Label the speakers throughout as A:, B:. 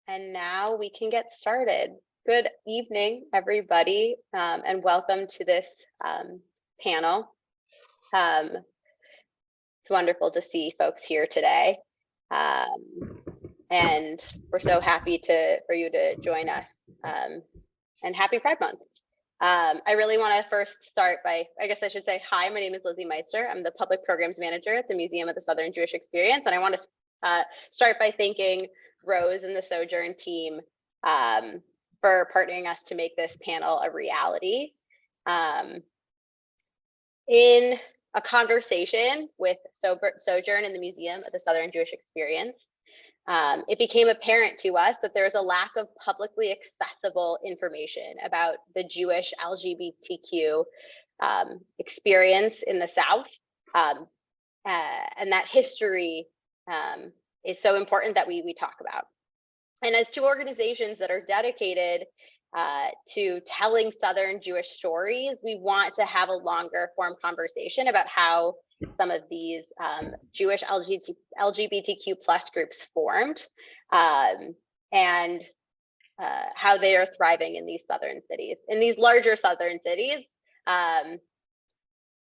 A: And now we can get started. Good evening, everybody, and welcome to this panel. It's wonderful to see folks here today. And we're so happy for you to join us. And happy Pride Month. I really want to first start by, I guess I should say, hi, my name is Lizzie Meister. I'm the Public Programs Manager at the Museum of the Southern Jewish Experience. And I want to start by thanking Rose and the SOJOURN team for partnering us to make this panel a reality. In a conversation with SOJOURN and the Museum of the Southern Jewish Experience, it became apparent to us that there is a lack of publicly accessible information about the Jewish LGBTQ experience in the South, and that history is so important that we talk about. And as two organizations that are dedicated to telling Southern Jewish stories, we want to have a longer form conversation about how some of these Jewish LGBTQ plus groups formed and how they are thriving in these southern cities, in these larger southern cities.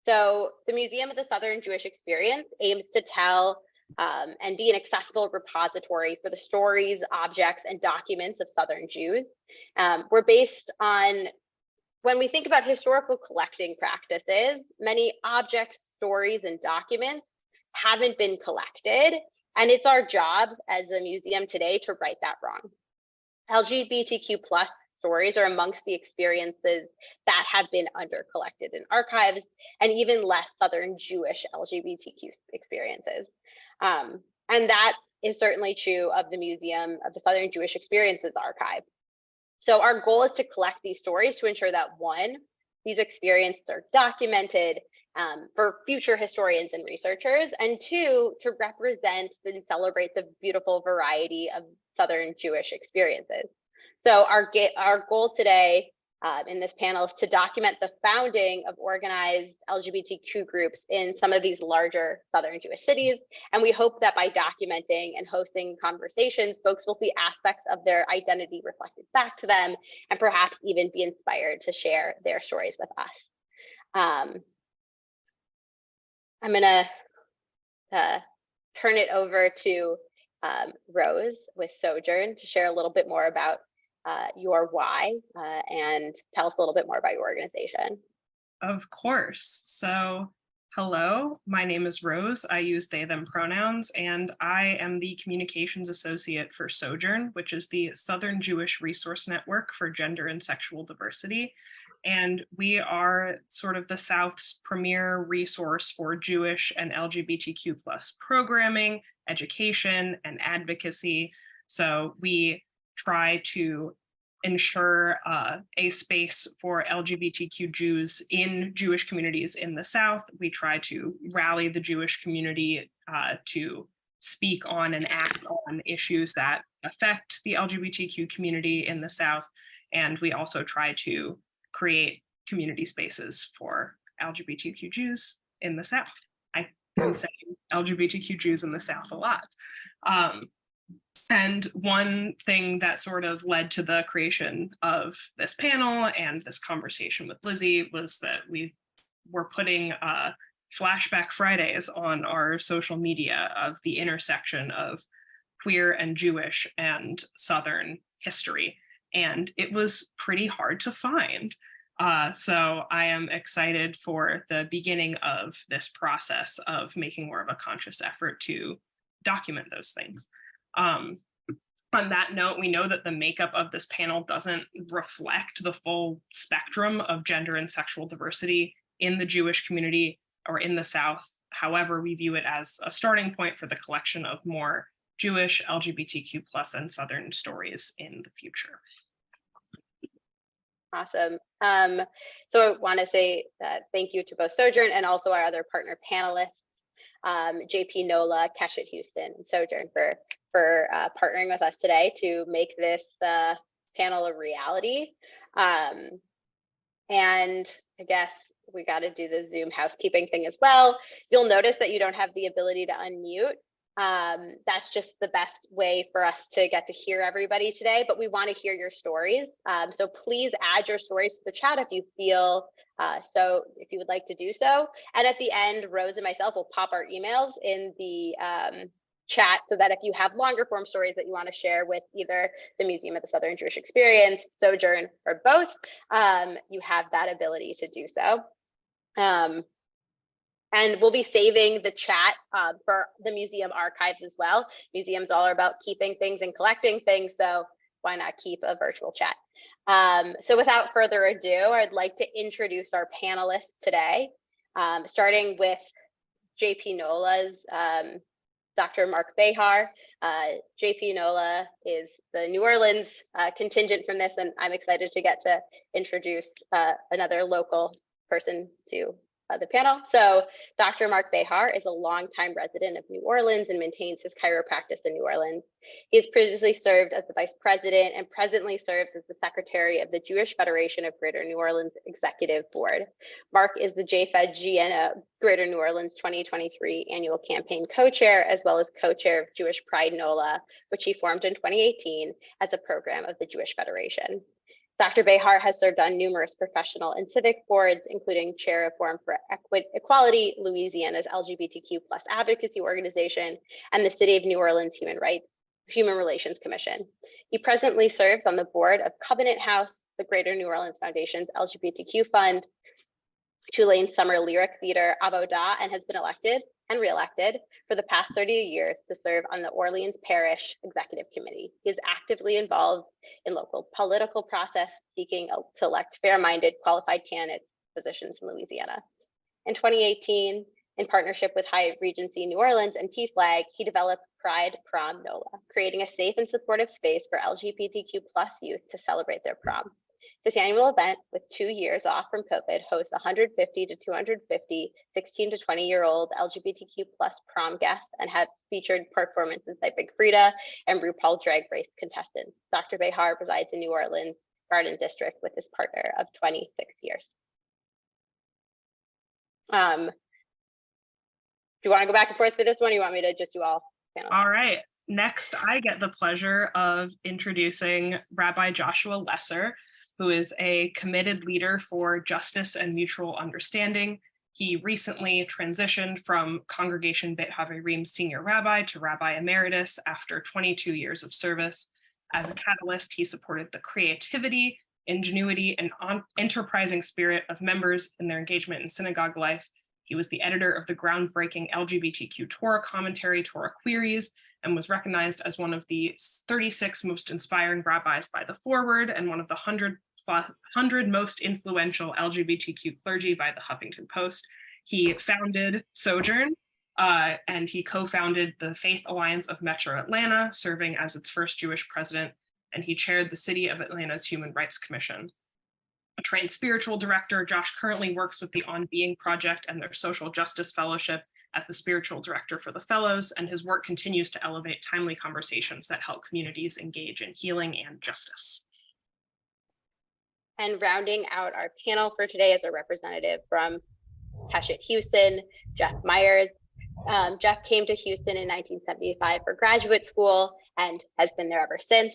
A: So the Museum of the Southern Jewish Experience aims to tell and be an accessible repository for the stories, objects, and documents of Southern Jews. We're based on, when we think about historical collecting practices, many objects, stories, and documents haven't been collected, and it's our job as a museum today to right that wrong. LGBTQ plus stories are amongst the experiences that have been under collected in archives, and even less Southern Jewish LGBTQ experiences. And that is certainly true of the Museum of the Southern Jewish Experiences archive. So our goal is to collect these stories to ensure that, one, these experiences are documented for future historians and researchers, and two, to represent and celebrate the beautiful variety of Southern Jewish experiences. So our goal today in this panel is to document the founding of organized LGBTQ groups in some of these larger Southern Jewish cities. And we hope that by documenting and hosting conversations, folks will see aspects of their identity reflected back to them, and perhaps even be inspired to share their stories with us. I'm gonna turn it over to Rose with SOJOURN to share a little bit more about your why and tell us a little bit more about your organization.
B: Of course. So, hello, my name is Rose. I use they, them pronouns, and I am the communications associate for SOJOURN, which is the Southern Jewish Resource Network for Gender and Sexual Diversity. And we are sort of the South's premier resource for Jewish and LGBTQ plus programming, education, and advocacy. So we try to ensure a space for LGBTQ Jews in Jewish communities in the South. We try to rally the Jewish community to speak on and act on issues that affect the LGBTQ community in the South. And we also try to create community spaces for LGBTQ Jews in the South. I am saying LGBTQ Jews in the South a lot. And one thing that sort of led to the creation of this panel and this conversation with Lizzie was that we were putting Flashback Fridays on our social media of the intersection of queer and Jewish and Southern history. And it was pretty hard to find. So I am excited for the beginning of this process of making more of a conscious effort to document those things. On that note, we know that the makeup of this panel doesn't reflect the full spectrum of gender and sexual diversity in the Jewish community or in the South. However, we view it as a starting point for the collection of more Jewish, LGBTQ plus, and Southern stories in the future.
A: Awesome. So I want to say thank you to both SOJOURN and also our other partner panelists, JPNOLA, KESHET Houston, and SOJOURN for partnering with us today to make this panel a reality. And I guess we got to do the Zoom housekeeping thing as well. You'll notice that you don't have the ability to unmute. That's just the best way for us to get to hear everybody today, but we want to hear your stories. So please add your stories to the chat if you feel if you would like to do so. And at the end, Rose and myself will pop our emails in the chat so that if you have longer form stories that you want to share with either the Museum of the Southern Jewish Experience, Sojourn, or both, you have that ability to do so. And we'll be saving the chat for the museum archives as well. Museums all are about keeping things and collecting things, so why not keep a virtual chat? So without further ado, I'd like to introduce our panelists today, starting with JPNOLA's Dr. Mark Behar. JPNOLA is the New Orleans contingent from this, and I'm excited to get to introduce another local person to the panel. So Dr. Mark Behar is a longtime resident of New Orleans and maintains his chiropractic in New Orleans. He has previously served as the vice president and presently serves as the secretary of the Jewish Federation of Greater New Orleans Executive Board. Mark is the JFED Greater New Orleans 2023 annual campaign co-chair, as well as co-chair of Jewish Pride NOLA, which he formed in 2018 as a program of the Jewish Federation. Dr. Behar has served on numerous professional and civic boards, including chair of Forum for Equality, Louisiana's LGBTQ+ advocacy organization, and the City of New Orleans Human Relations Commission. He presently serves on the board of Covenant House, the Greater New Orleans Foundation's LGBTQ fund, Tulane Summer Lyric Theater, Avodah, and has been elected and reelected for the past 30 years to serve on the Orleans Parish Executive Committee. He is actively involved in local political process, seeking to elect fair-minded, qualified candidates positions in Louisiana. In 2018, in partnership with Hyatt Regency New Orleans and PFLAG, he developed Pride Prom NOLA, creating a safe and supportive space for LGBTQ+ youth to celebrate their prom. This annual event, with 2 years off from COVID, hosts 150 to 250 16 to 20-year-old LGBTQ+ prom guests and has featured performances by Big Frida and RuPaul Drag Race contestants. Dr. Behar resides in New Orleans Garden District with his partner of 26 years. Do you want to go back and forth for this one? Or you want me to just do all panels?
B: All right. Next, I get the pleasure of introducing Rabbi Joshua Lesser, who is a committed leader for justice and mutual understanding. He recently transitioned from Congregation Beit Haverim Senior Rabbi to Rabbi Emeritus after 22 years of service. As a catalyst, he supported the creativity, ingenuity, and enterprising spirit of members in their engagement in synagogue life. He was the editor of the groundbreaking LGBTQ Torah commentary, Torah Queries, and was recognized as one of the 36 most inspiring rabbis by The Forward and one of the 100 most influential LGBTQ clergy by the Huffington Post. He founded SOJOURN, and he co-founded the Faith Alliance of Metro Atlanta, serving as its first Jewish president, and he chaired the City of Atlanta's Human Rights Commission. A trained spiritual director, Josh currently works with the On Being Project and their Social Justice Fellowship as the spiritual director for the fellows, and his work continues to elevate timely conversations that help communities engage in healing and justice.
A: And rounding out our panel for today is a representative from KESHET Houston, Jeff Myers. Jeff came to Houston in 1975 for graduate school and has been there ever since.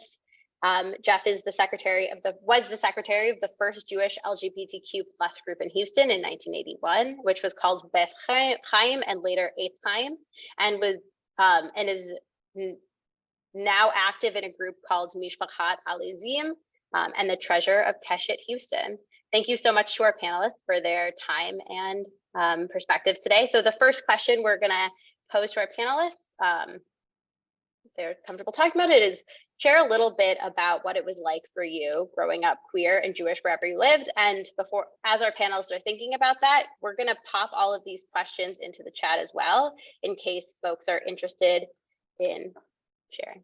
A: Jeff is was the secretary of the first Jewish LGBTQ+ group in Houston in 1981, which was called Beth Chaim and later Eitz Chaim, and is now active in a group called Mishpachat Alizim, and the treasurer of Keshet Houston. Thank you so much to our panelists for their time and perspectives today. So the first question we're gonna pose to our panelists, if they're comfortable talking about it, is share a little bit about what it was like for you growing up queer and Jewish wherever you lived. And as our panelists are thinking about that, we're gonna pop all of these questions into the chat as well, in case folks are interested in sharing.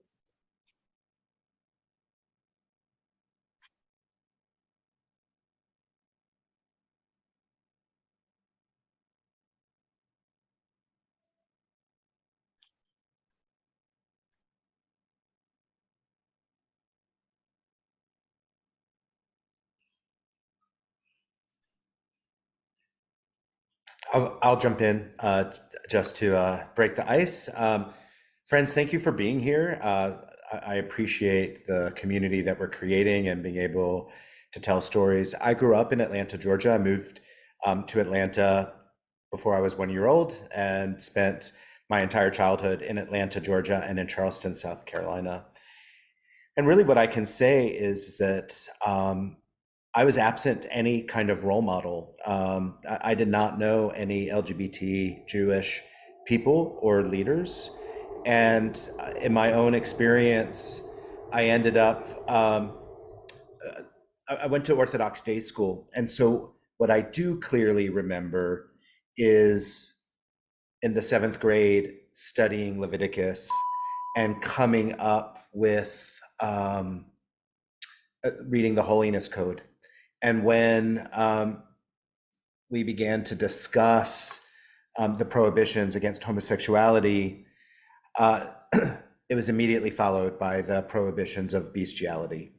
C: I'll jump in just to break the ice. Friends, thank you for being here. I appreciate the community that we're creating and being able to tell stories. I grew up in Atlanta, Georgia. I moved to Atlanta before I was 1 year old and spent my entire childhood in Atlanta, Georgia, and in Charleston, South Carolina. And really what I can say is that I was absent any kind of role model. I did not know any LGBT Jewish people or leaders. And in my own experience, I ended up, I went to Orthodox day school. And so what I do clearly remember is in the 7th grade studying Leviticus and coming up with reading the Holiness Code. And when we began to discuss the prohibitions against homosexuality, it was immediately followed by the prohibitions of bestiality.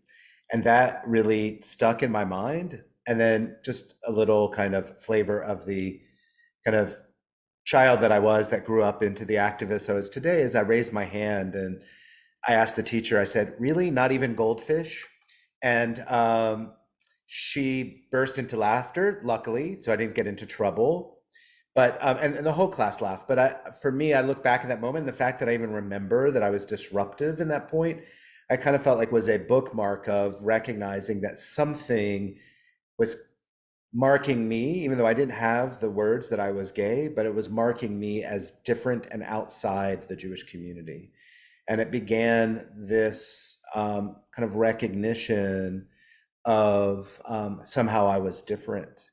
C: And that really stuck in my mind. And then just a little kind of flavor of the kind of child that I was that grew up into the activist I was today, as I raised my hand and I asked the teacher, I said, really, not even goldfish? And she burst into laughter, luckily, so I didn't get into trouble. But and the whole class laughed. But for me, I look back at that moment, and the fact that I even remember that I was disruptive in that point, I kind of felt like was a bookmark of recognizing that something was marking me, even though I didn't have the words that I was gay, but it was marking me as different and outside the Jewish community. And it began this kind of recognition of somehow I was different.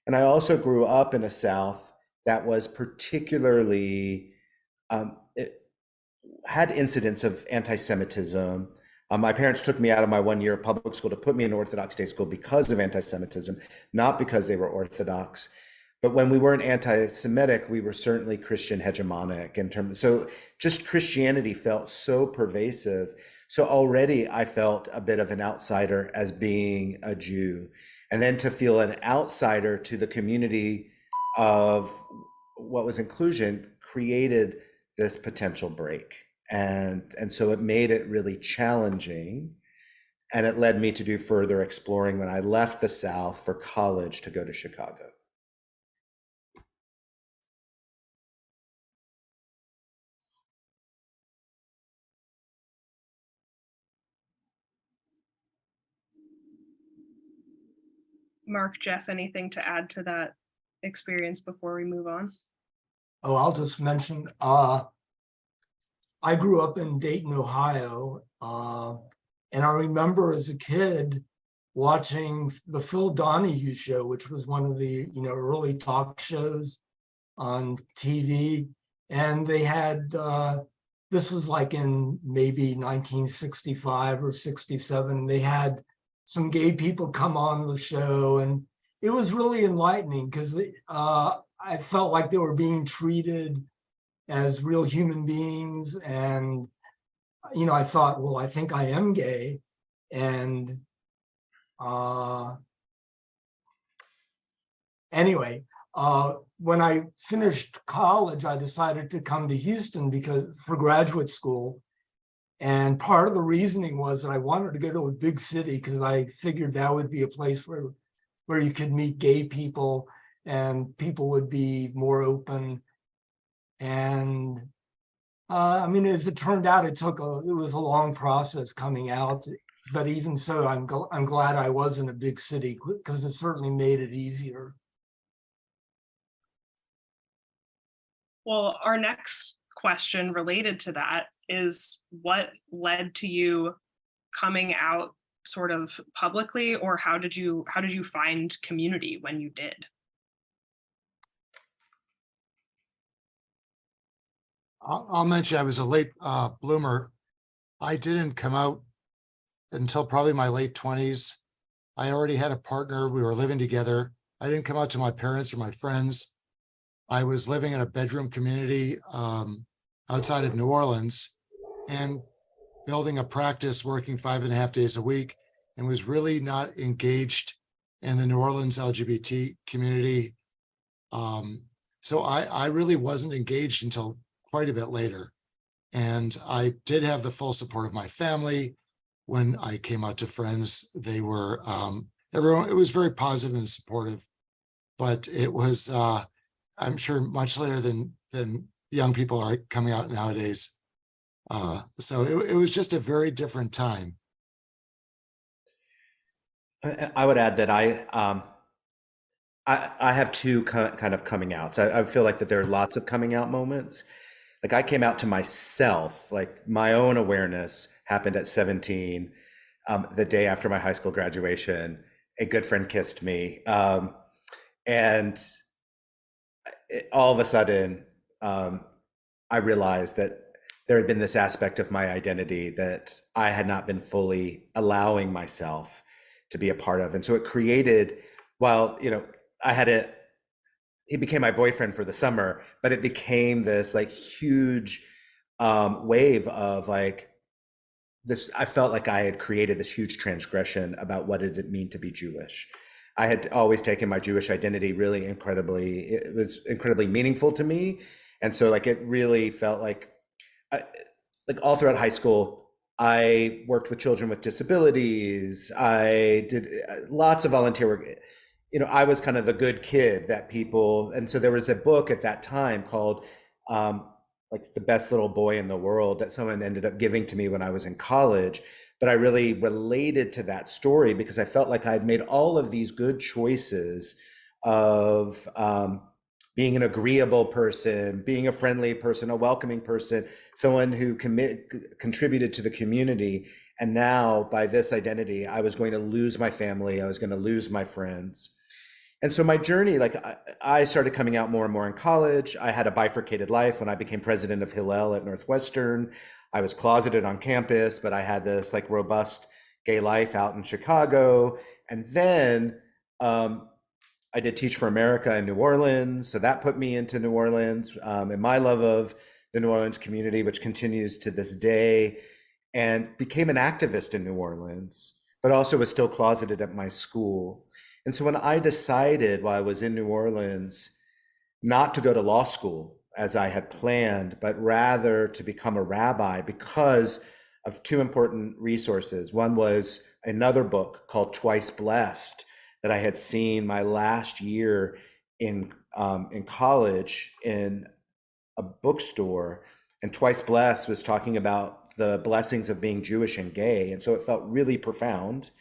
C: And I also grew up in a South that was particularly, it had incidents of anti-Semitism. My parents took me out of my 1 year of public school to put me in Orthodox day school because of anti-Semitism, not because they were Orthodox. But when we weren't anti-Semitic, we were certainly Christian hegemonic in terms. So just Christianity felt so pervasive. So already I felt a bit of an outsider as being a Jew. And then to feel an outsider to the community of what was inclusion created this potential break. And so it made it really challenging. And it led me to do further exploring when I left the South for college to go to Chicago.
B: Mark, Jeff, anything to add to that experience before we move on?
D: Oh, I'll just mention, I grew up in Dayton, Ohio, and I remember as a kid watching the Phil Donahue show, which was one of the early talk shows on TV. And they had, this was like in maybe 1965 or 67, they had some gay people come on the show, and it was really enlightening because I felt like they were being treated as real human beings. And, I thought, well, I think I am gay. And anyway, when I finished college, I decided to come to Houston for graduate school. And part of the reasoning was that I wanted to go to a big city because I figured that would be a place where you could meet gay people and people would be more open. And I mean, as it turned out, it was a long process coming out. But even so, I'm glad I was in a big city because it certainly made it easier.
B: Well, our next question related to that is what led to you coming out sort of publicly, or how did you find community when you did?
E: I'll mention I was a late bloomer. I didn't come out until probably my late 20s. I already had a partner. We were living together. I didn't come out to my parents or my friends. I was living in a bedroom community outside of New Orleans and building a practice, working 5.5 days a week, and was really not engaged in the New Orleans LGBT community. So I really wasn't engaged until quite a bit later. And I did have the full support of my family. When I came out to friends, they were, everyone, it was very positive and supportive, but it was, I'm sure much later than young people are coming out nowadays. So it was just a very different time.
C: I would add that I have two kind of coming outs. I feel like that there are lots of coming out moments. Like I came out to myself, like my own awareness happened at 17, the day after my high school graduation. A good friend kissed me, and all of a sudden, I realized that there had been this aspect of my identity that I had not been fully allowing myself to be a part of. And so it created, while, I had he became my boyfriend for the summer, but it became this like huge wave of like this. I felt like I had created this huge transgression about what did it mean to be Jewish. I had always taken my Jewish identity really it was incredibly meaningful to me. And so like it really felt like all throughout high school, I worked with children with disabilities. I did lots of volunteer work. I was kind of the good kid that people, and so there was a book at that time called like The Best Little Boy in the World that someone ended up giving to me when I was in college. But I really related to that story because I felt like I'd made all of these good choices of being an agreeable person, being a friendly person, a welcoming person, someone who contributed to the community. And now by this identity, I was going to lose my family. I was going to lose my friends. And so my journey, like I started coming out more and more in college. I had a bifurcated life when I became president of Hillel at Northwestern. I was closeted on campus, but I had this like robust gay life out in Chicago. And then I did Teach for America in New Orleans. So that put me into New Orleans and my love of the New Orleans community, which continues to this day, and became an activist in New Orleans, but also was still closeted at my school. And so when I decided while I was in New Orleans not to go to law school as I had planned, but rather to become a rabbi because of two important resources. One was another book called Twice Blessed that I had seen my last year in college in a bookstore. And Twice Blessed was talking about the blessings of being Jewish and gay. And so it felt really profound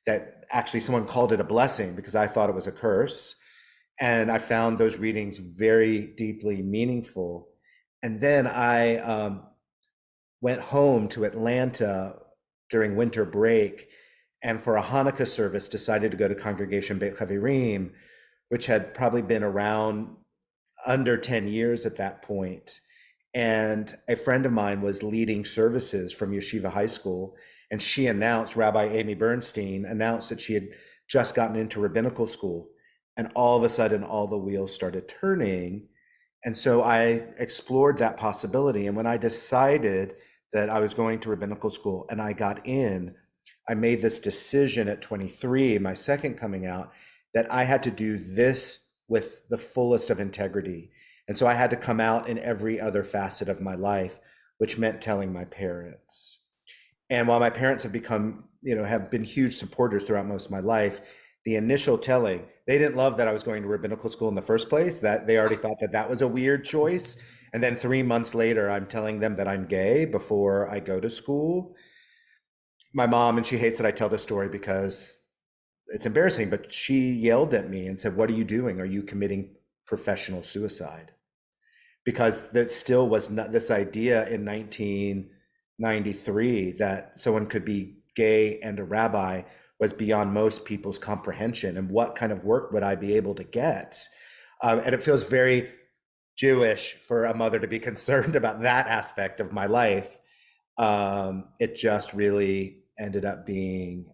C: that actually someone called it a blessing because I thought it was a curse. And I found those readings very deeply meaningful. And then I went home to Atlanta during winter break, and for a Hanukkah service decided to go to Congregation Beit Chavirim, which had probably been around under 10 years at that point. And a friend of mine was leading services from Yeshiva High School, and she announced, Rabbi Amy Bernstein announced that she had just gotten into rabbinical school. And all of a sudden, all the wheels started turning. And so I explored that possibility. And when I decided that I was going to rabbinical school and I got in, I made this decision at 23, my second coming out, that I had to do this with the fullest of integrity. And so I had to come out in every other facet of my life, which meant telling my parents. And while my parents have become, have been huge supporters throughout most of my life, the initial telling, they didn't love that I was going to rabbinical school in the first place, that they already thought that that was a weird choice. And then 3 months later, I'm telling them that I'm gay before I go to school. My mom, and she hates that I tell this story because it's embarrassing, but she yelled at me and said, "What are you doing? Are you committing professional suicide?" Because that still was not this idea in 1993 that someone could be gay and a rabbi was beyond most people's comprehension. And what kind of work would I be able to get? And it feels very Jewish for a mother to be concerned about that aspect of my life. It just really ended up being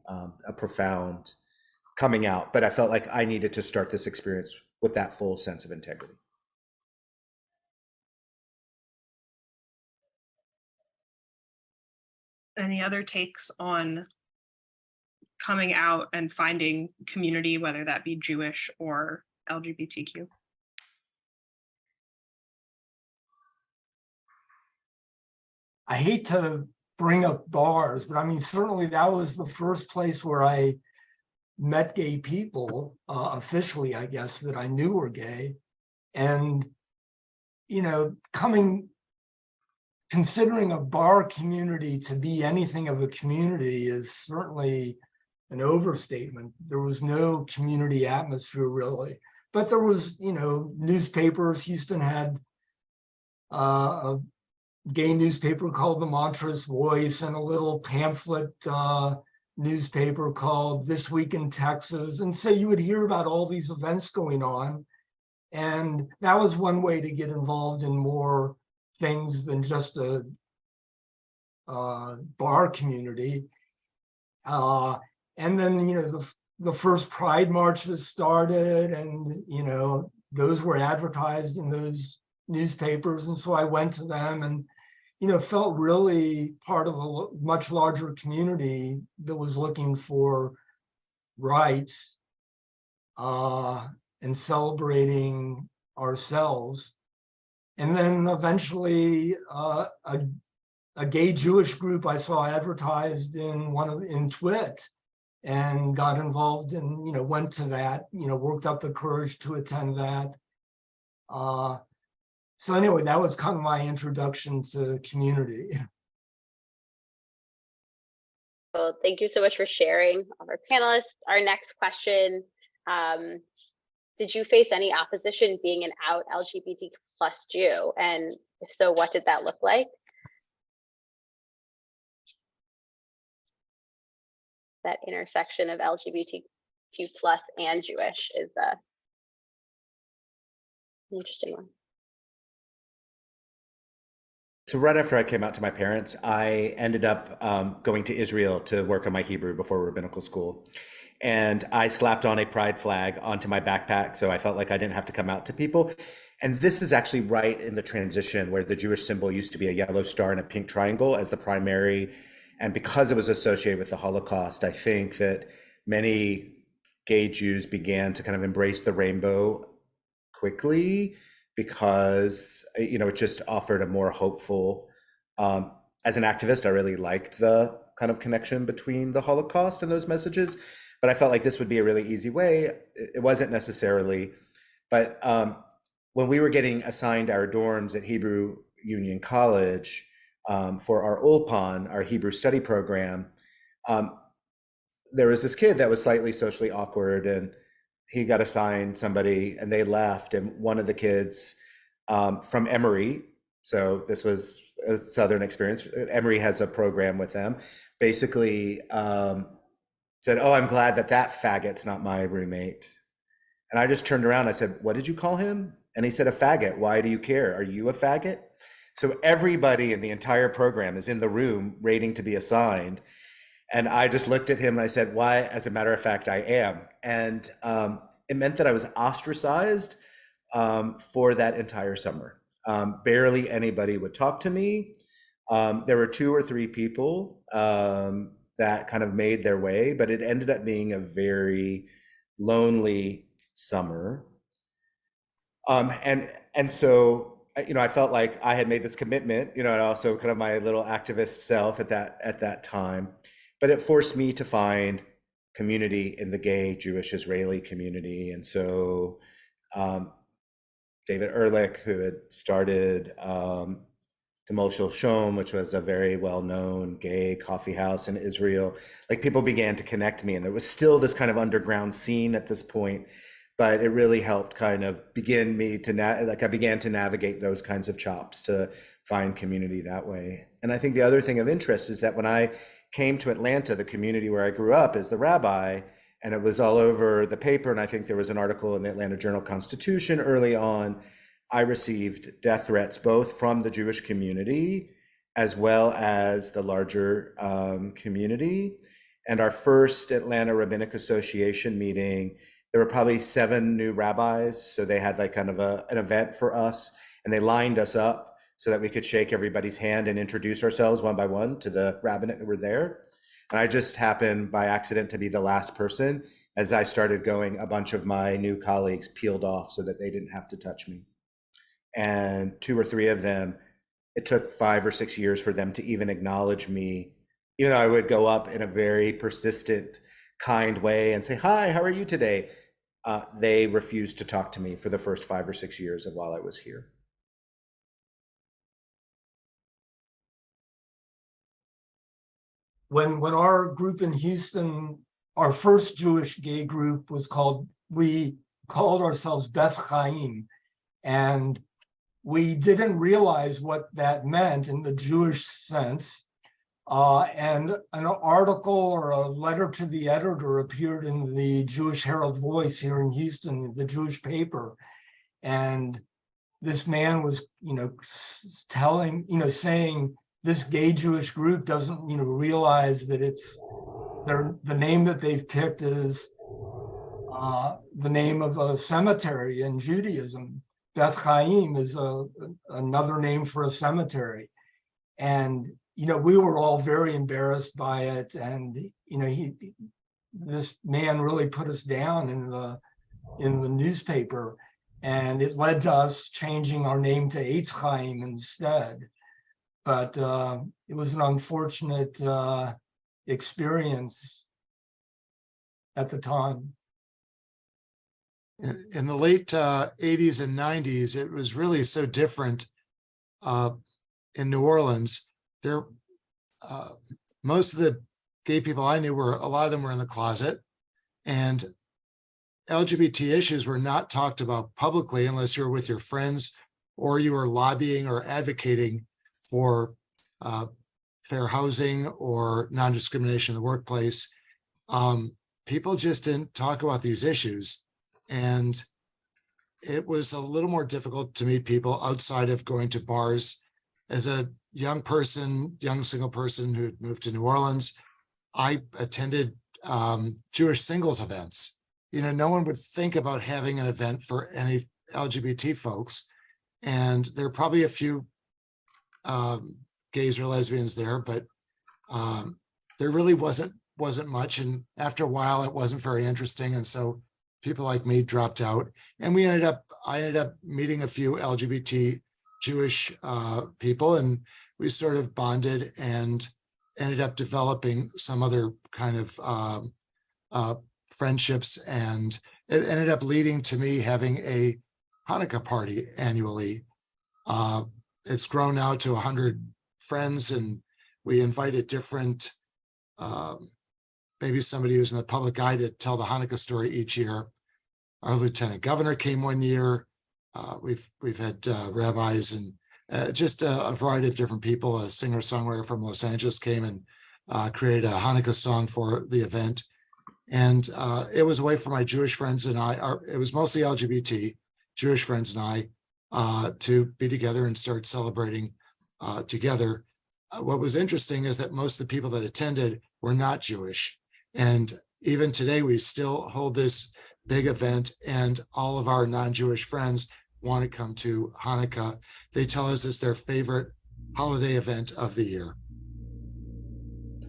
C: a profound coming out. But I felt like I needed to start this experience with that full sense of integrity.
B: Any other takes on coming out and finding community, whether that be Jewish or LGBTQ?
D: I hate to bring up bars, but I mean, certainly that was the first place where I met gay people, officially, I guess, that I knew were gay. And, you know, considering a bar community to be anything of a community is certainly an overstatement. There was no community atmosphere really, but there was, you know, newspapers. Houston had a gay newspaper called the Montrose Voice and a little pamphlet newspaper called This Week in Texas. And so you would hear about all these events going on. And that was one way to get involved in more things than just a bar community. And then, you know, the first Pride March that started, and, you know, those were advertised in those newspapers. And so I went to them and, you know, felt really part of a much larger community that was looking for rights and celebrating ourselves. And then eventually a gay Jewish group I saw advertised in Twit, and got involved in, you know, went to that, you know, worked up the courage to attend that. So anyway, that was kind of my introduction to community.
A: Well, thank you so much for sharing, our panelists. Our next question, did you face any opposition being an out LGBT plus Jew? And if so, what did that look like? That intersection of LGBTQ plus and Jewish is an interesting one.
C: So right after I came out to my parents, I ended up going to Israel to work on my Hebrew before rabbinical school. And I slapped on a pride flag onto my backpack, so I felt like I didn't have to come out to people. And this is actually right in the transition where the Jewish symbol used to be a yellow star and a pink triangle as the primary. And because it was associated with the Holocaust, I think that many gay Jews began to kind of embrace the rainbow quickly, because, you know, it just offered a more hopeful, as an activist, I really liked the kind of connection between the Holocaust and those messages, but I felt like this would be a really easy way. It wasn't necessarily, but when we were getting assigned our dorms at Hebrew Union College for our Ulpan, our Hebrew study program, there was this kid that was slightly socially awkward, and he got assigned somebody and they left. And one of the kids from Emory, so this was a Southern experience, Emory has a program with them, basically said, "Oh, I'm glad that faggot's not my roommate." And I just turned around, I said, "What did you call him?" And he said, "A faggot. Why do you care? Are you a faggot?" So everybody in the entire program is in the room waiting to be assigned. And I just looked at him and I said, "Why, as a matter of fact, I am." And it meant that I was ostracized for that entire summer. Barely anybody would talk to me. There were 2 or 3 people that kind of made their way, but it ended up being a very lonely summer. And so, you know, I felt like I had made this commitment, you know, and also kind of my little activist self at that time. But it forced me to find community in the gay Jewish Israeli community. And so David Ehrlich, who had started Shalom, which was a very well-known gay coffee house in Israel, like people began to connect me, and there was still this kind of underground scene at this point, but it really helped kind of begin me to I began to navigate those kinds of chops to find community that way. And I think the other thing of interest is that when I came to Atlanta, the community where I grew up as the rabbi, and it was all over the paper, and I think there was an article in the Atlanta Journal-Constitution early on, I received death threats both from the Jewish community as well as the larger community. And our first Atlanta Rabbinic Association meeting, there were probably 7 new rabbis, so they had like kind of an event for us, and they lined us up so that we could shake everybody's hand and introduce ourselves one by one to the rabbinate who were there. And I just happened by accident to be the last person. As I started going, a bunch of my new colleagues peeled off so that they didn't have to touch me. And 2 or 3 of them it took 5 or 6 years for them to even acknowledge me, even though I would go up in a very persistent, kind way and say, "Hi, how are you today?" They refused to talk to me for the first 5 or 6 years of while I was here.
D: When our group in Houston, our first Jewish gay group was we called ourselves Beth Chaim, and we didn't realize what that meant in the Jewish sense. And an article or a letter to the editor appeared in the Jewish Herald Voice here in Houston, the Jewish paper. And this man was, saying this gay Jewish group doesn't, realize that the name that they've picked is the name of a cemetery in Judaism. Beth Chaim is another name for a cemetery. And, we were all very embarrassed by it. And, this man really put us down in the newspaper. And it led to us changing our name to Eitz Chaim instead. But it was an unfortunate experience at the time.
E: In the late 80s and 90s, it was really so different in New Orleans. Most of the gay people I knew a lot of them were in the closet, and LGBT issues were not talked about publicly unless you were with your friends or you were lobbying or advocating for fair housing or non-discrimination in the workplace. People just didn't talk about these issues. And it was a little more difficult to meet people outside of going to bars. As a young single person who moved to New Orleans, I attended Jewish singles events. No one would think about having an event for any LGBT folks. And there are probably a few gays or lesbians there, but there really wasn't much. And after a while, it wasn't very interesting. And so people like me dropped out, and I ended up meeting a few LGBT Jewish people, and we sort of bonded and ended up developing some other kind of friendships, and it ended up leading to me having a Hanukkah party annually. It's grown now to 100 friends, and we invited different maybe somebody who's in the public eye to tell the Hanukkah story each year. Our lieutenant governor came one year. We've had rabbis and just a variety of different people. A singer-songwriter from Los Angeles came and created a Hanukkah song for the event. And it was a way for my Jewish friends and it was mostly LGBT, Jewish friends and I, to be together and start celebrating together. What was interesting is that most of the people that attended were not Jewish. And even today, we still hold this big event, and all of our non-Jewish friends want to come to Hanukkah. They tell us it's their favorite holiday event of the year.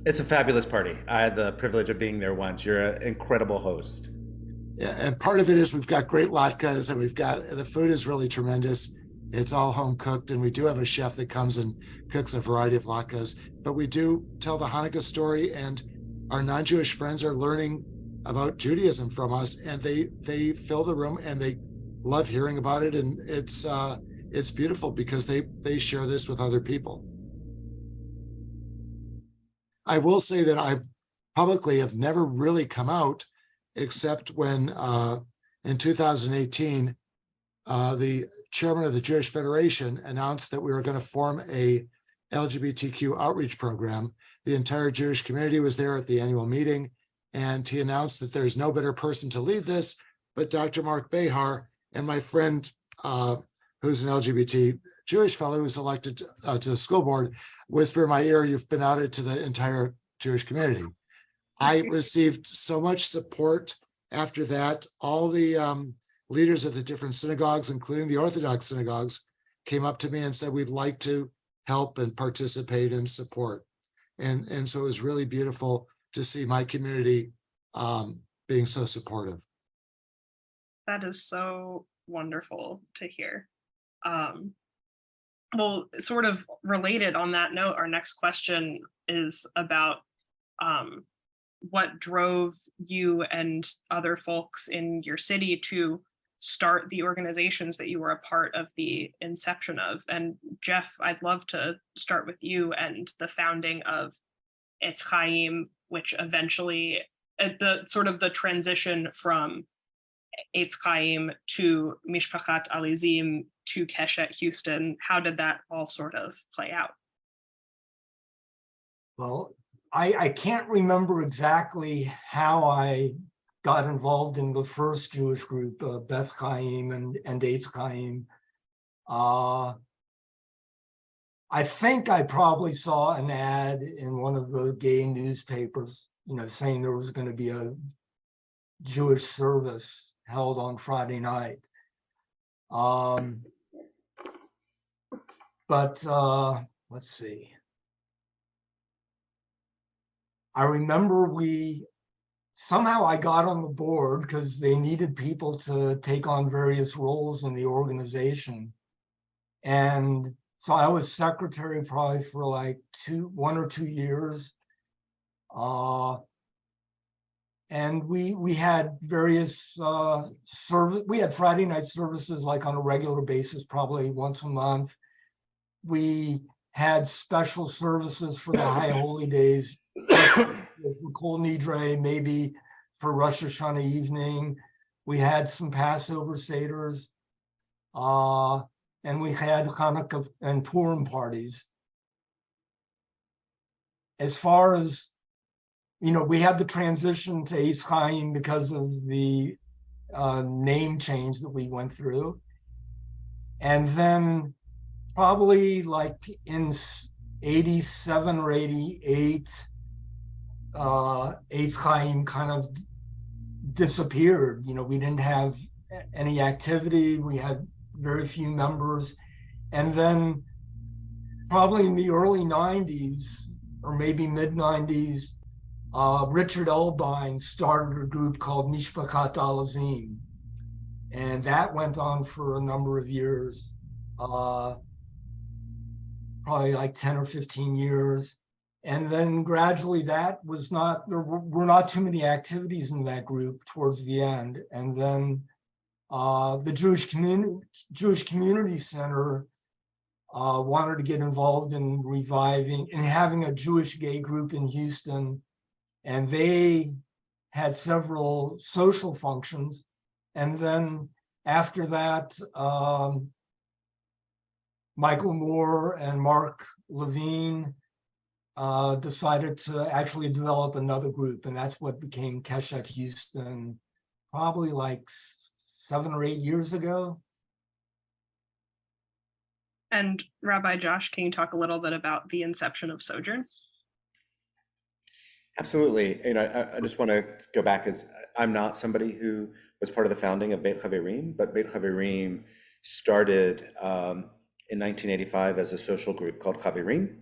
C: It's a fabulous party. I had the privilege of being there once. You're an incredible host.
E: Yeah, and part of it is we've got great latkes, and the food is really tremendous. It's all home cooked, and we do have a chef that comes and cooks a variety of latkes. But we do tell the Hanukkah story, and our non-Jewish friends are learning about Judaism from us, and they fill the room and they love hearing about it. And it's beautiful because they share this with other people. I will say that I publicly have never really come out, except when in 2018, the chairman of the Jewish Federation announced that we were going to form a LGBTQ outreach program. The entire Jewish community was there at the annual meeting, and he announced that there's no better person to lead this but Dr. Mark Behar, and my friend, who's an LGBT Jewish fellow who's elected to the school board, whisper in my ear, "You've been outed to the entire Jewish community." I received so much support after that. All the leaders of the different synagogues, including the Orthodox synagogues, came up to me and said, "We'd like to help and participate and support." And so it was really beautiful to see my community being so supportive.
B: That is so wonderful to hear. Well, sort of related on that note, our next question is about what drove you and other folks in your city to start the organizations that you were a part of the inception of. And Jeff, I'd love to start with you and the founding of Etz Chaim, which eventually the sort of the transition from Etz Chaim to Mishpachat Alizim to Keshet Houston. How did that all sort of play out?
D: Well, I can't remember exactly how I got involved in the first Jewish group, Beth Chaim and Eitz Chaim. I think I probably saw an ad in one of the gay newspapers, saying there was going to be a Jewish service held on Friday night. But let's see. I remember somehow I got on the board because they needed people to take on various roles in the organization. And so I was secretary probably for like 1 or 2 years. And we had various we had Friday night services like on a regular basis, probably once a month. We had special services for the High Holy Days, for Kol Nidre, maybe for Rosh Hashanah evening. We had some Passover Seders, and we had Hanukkah and Purim parties. As far as, we had the transition to Eitz Chaim because of the name change that we went through. And then probably like in 87 or 88, Eitz Chaim kind of disappeared. We didn't have any activity. We had very few members. And then probably in the early 90s or maybe mid 90s, Richard Elbine started a group called Mishpachat Alazim. And that went on for a number of years, probably like 10 or 15 years. And then gradually there were not too many activities in that group towards the end. And then the Jewish Community Center wanted to get involved in reviving and having a Jewish gay group in Houston. And they had several social functions. And then after that, Michael Moore and Mark Levine decided to actually develop another group, and that's what became Keshet Houston, probably like 7 or 8 years ago.
B: And Rabbi Josh, can you talk a little bit about the inception of Sojourn?
C: Absolutely. I just want to go back, as I'm not somebody who was part of the founding of Beit Chaverim, but Beit Chaverim started in 1985 as a social group called Chaverim.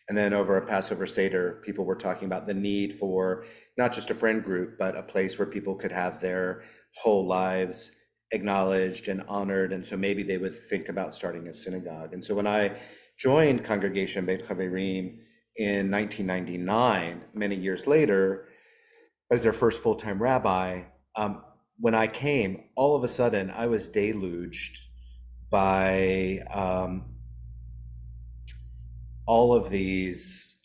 C: And then over a Passover Seder, people were talking about the need for not just a friend group, but a place where people could have their whole lives acknowledged and honored. And so maybe they would think about starting a synagogue. And so when I joined Congregation Beit Chaverim in 1999, many years later, as their first full-time rabbi, when I came, all of a sudden I was deluged by all of these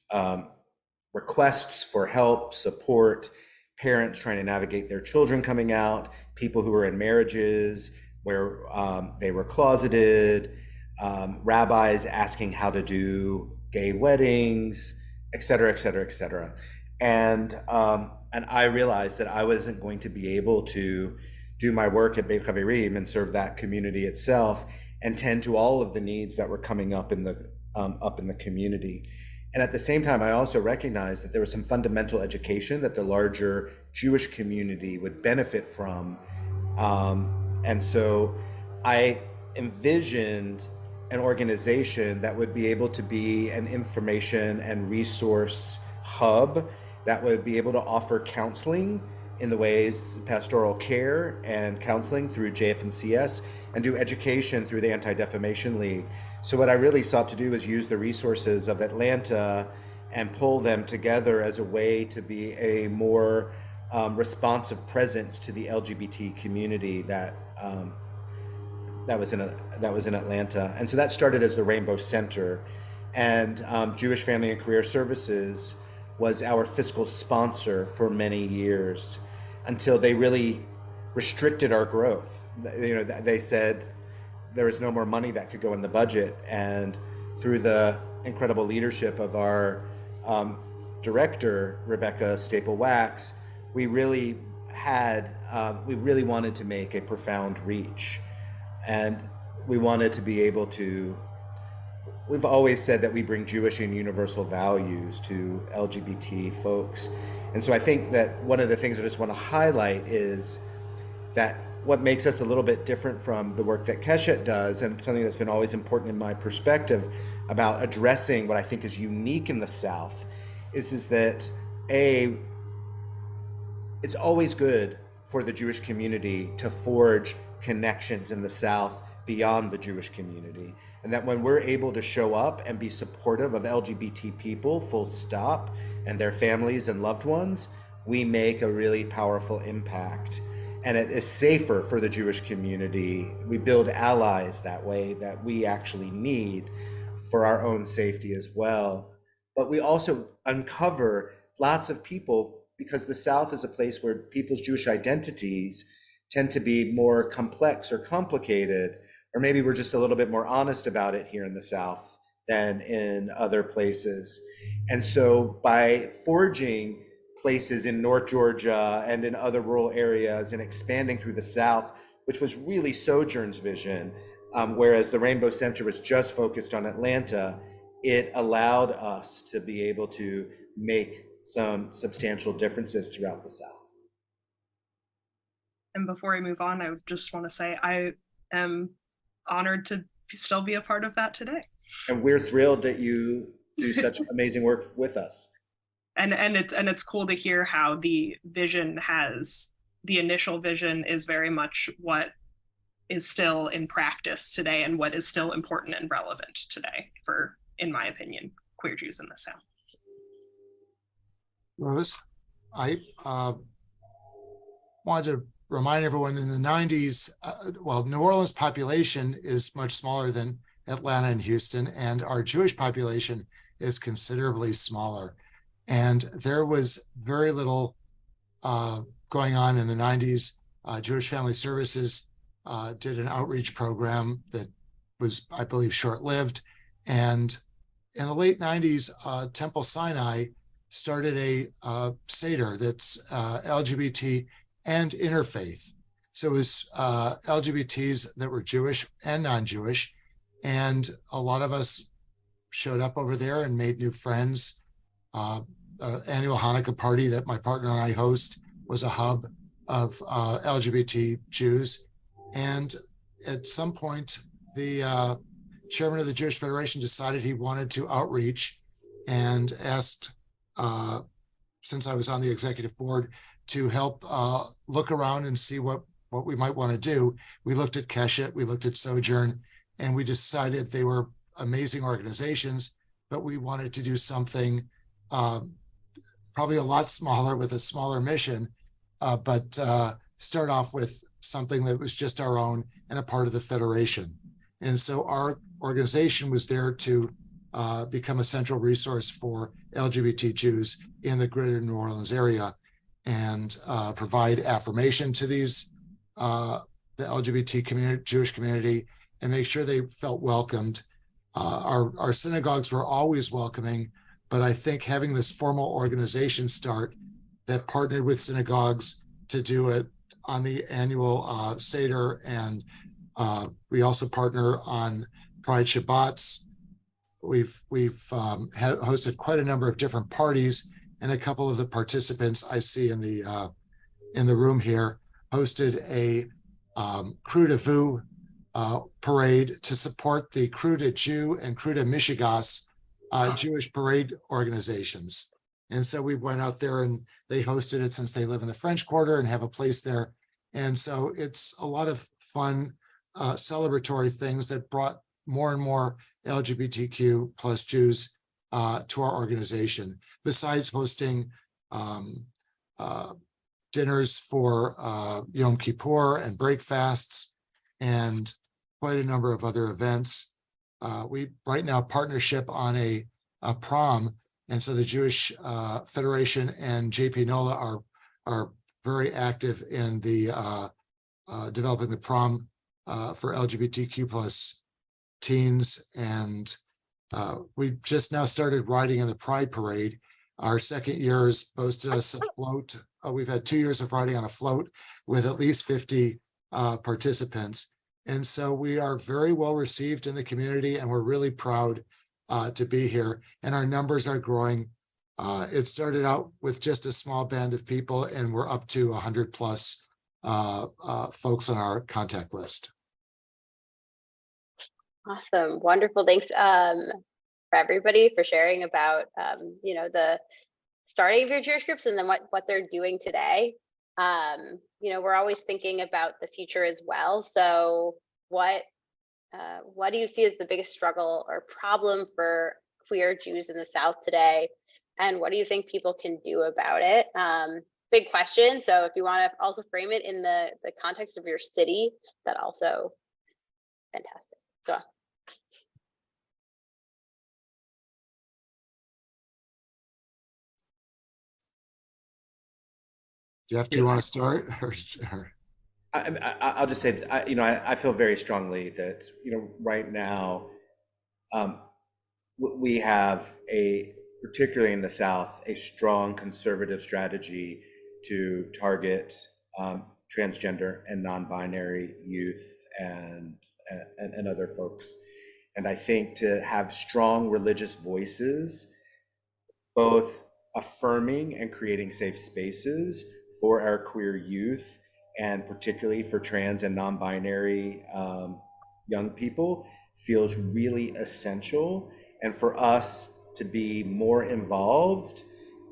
C: requests for help, support, parents trying to navigate their children coming out, people who were in marriages where they were closeted, rabbis asking how to do gay weddings, et cetera, et cetera, et cetera. And I realized that I wasn't going to be able to do my work at Beit Chaverim and serve that community itself and tend to all of the needs that were coming up in the community. And at the same time, I also recognized that there was some fundamental education that the larger Jewish community would benefit from. And so I envisioned an organization that would be able to be an information and resource hub that would be able to offer counseling in the ways pastoral care and counseling through JFNCS, and do education through the Anti-Defamation League. So what I really sought to do is use the resources of Atlanta and pull them together as a way to be a more responsive presence to the LGBT community that was in Atlanta. And so that started as the Rainbow Center, and Jewish Family and Career Services was our fiscal sponsor for many years until they really restricted our growth. They said there was no more money that could go in the budget, and through the incredible leadership of our director, Rebecca Staple-Wax, we really wanted to make a profound reach. And we wanted to be able to, we've always said that we bring Jewish and universal values to LGBT folks. And so I think that one of the things I just want to highlight is that what makes us a little bit different from the work that KESHET does, and something that's been always important in my perspective about addressing what I think is unique in the South, is that it's always good for the Jewish community to forge connections in the South beyond the Jewish community. And that when we're able to show up and be supportive of LGBT people, full stop, and their families and loved ones, we make a really powerful impact. And it is safer for the Jewish community. We build allies that way that we actually need for our own safety as well. But we also uncover lots of people, because the South is a place where people's Jewish identities tend to be more complex or complicated, or maybe we're just a little bit more honest about it here in the South than in other places. And so by forging places in North Georgia and in other rural areas and expanding through the South, which was really SOJOURN's vision, whereas the Rainbow Center was just focused on Atlanta, it allowed us to be able to make some substantial differences throughout the South.
B: And before we move on, I would just want to say I am honored to still be a part of that today.
C: And we're thrilled that you do such amazing work with us.
B: And it's cool to hear how the initial vision is very much what is still in practice today and what is still important and relevant today for, in my opinion, queer Jews in the South.
E: Rose, I wanted to remind everyone in the 90s, New Orleans population is much smaller than Atlanta and Houston, and our Jewish population is considerably smaller. And there was very little going on in the 90s. Jewish Family Services did an outreach program that was, I believe, short-lived. And in the late 90s, Temple Sinai started a Seder that's LGBT and interfaith. So it was LGBTs that were Jewish and non-Jewish. And a lot of us showed up over there and made new friends. Annual Hanukkah party that my partner and I host was a hub of LGBT Jews. And at some point, the chairman of the Jewish Federation decided he wanted to outreach and asked, since I was on the executive board, to help look around and see what we might want to do. We looked at KESHET, we looked at SOJOURN, and we decided they were amazing organizations, but we wanted to do something probably a lot smaller with a smaller mission, but start off with something that was just our own and a part of the Federation. And so our organization was there to become a central resource for LGBT Jews in the greater New Orleans area and provide affirmation to these, the LGBT community, Jewish community, and make sure they felt welcomed. Our synagogues were always welcoming, but I think having this formal organization start that partnered with synagogues to do it on the annual Seder, and we also partner on Pride Shabbats. We've hosted quite a number of different parties, and a couple of the participants I see in the room here hosted a Crew de Vu parade to support the Crew de Jew and Crew de Michigas Jewish parade organizations. And so we went out there and they hosted it since they live in the French Quarter and have a place there. And so it's a lot of fun celebratory things that brought more and more LGBTQ plus Jews to our organization, besides hosting dinners for Yom Kippur and break fasts and quite a number of other events. We right now partnership on a prom, and so the Jewish Federation and JPNOLA are very active in the developing the prom for LGBTQ plus teens, and we just now started riding in the Pride Parade. Our second year has boasted us a float. We've had 2 years of riding on a float with at least 50 participants. And so we are very well received in the community, and we're really proud to be here. And our numbers are growing. It started out with just a small band of people, and we're up to 100 plus folks on our contact list.
A: Awesome, wonderful. Thanks for everybody for sharing about you know, the starting of your Jewish groups and then what they're doing today. You know, we're always thinking about the future as well. So what do you see as the biggest struggle or problem for queer Jews in the South today? And what do you think people can do about it? Big question. So if you want to also frame it in the context of your city, that also fantastic. So
E: Jeff, do you want to start?
C: I'll just say, you know, I feel very strongly that, you know, right now, we have particularly in the South, a strong conservative strategy to target transgender and non-binary youth and other folks. And I think to have strong religious voices, both affirming and creating safe spaces for our queer youth, and particularly for trans and non-binary young people, feels really essential. And for us to be more involved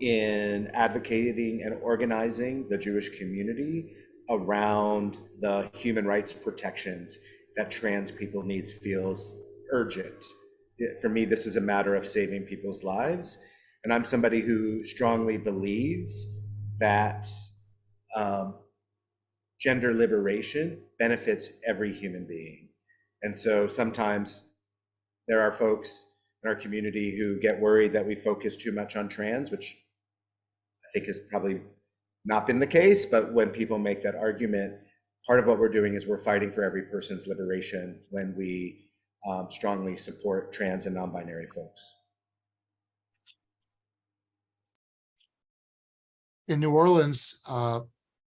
C: in advocating and organizing the Jewish community around the human rights protections that trans people needs feels urgent. For me, this is a matter of saving people's lives. And I'm somebody who strongly believes that gender liberation benefits every human being. And so sometimes there are folks in our community who get worried that we focus too much on trans, which I think has probably not been the case. But when people make that argument, part of what we're doing is we're fighting for every person's liberation when we strongly support trans and non-binary folks.
E: In New Orleans,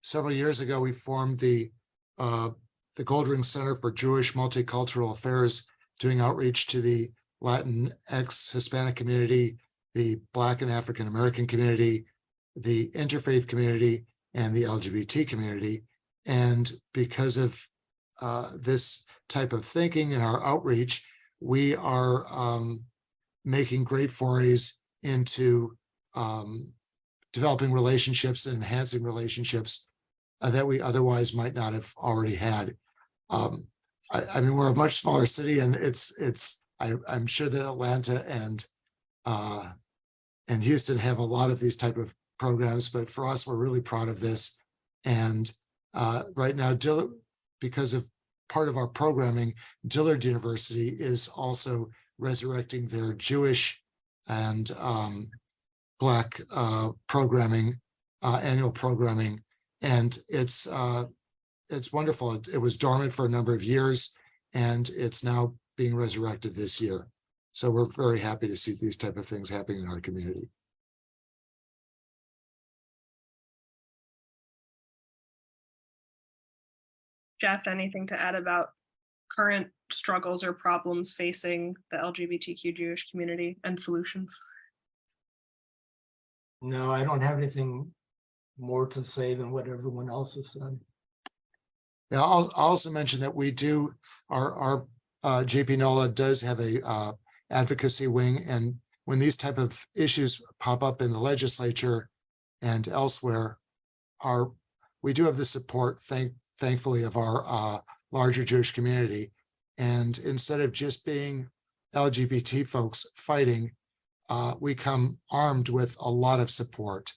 E: several years ago, we formed the Goldring Center for Jewish Multicultural Affairs, doing outreach to the Latinx Hispanic community, the Black and African American community, the interfaith community, and the LGBT community. And because of this type of thinking and our outreach, we are making great forays into developing relationships and enhancing relationships that we otherwise might not have already had. I mean, we're a much smaller city, and I'm sure that Atlanta and Houston have a lot of these type of programs, but for us, we're really proud of this. And right now, because of part of our programming, Dillard University is also resurrecting their Jewish and Black programming, annual programming, and it's wonderful. It was dormant for a number of years, and it's now being resurrected this year. So we're very happy to see these type of things happening in our community.
B: Jeff, anything to add about current struggles or problems facing the LGBTQ Jewish community and solutions?
D: No, I don't have anything more to say than what everyone else has said.
E: Yeah, I'll also mention that we do, our JPNOLA does have a advocacy wing, and when these type of issues pop up in the legislature and elsewhere, we do have the support, thankfully, of our larger Jewish community. And instead of just being LGBT folks fighting, we come armed with a lot of support.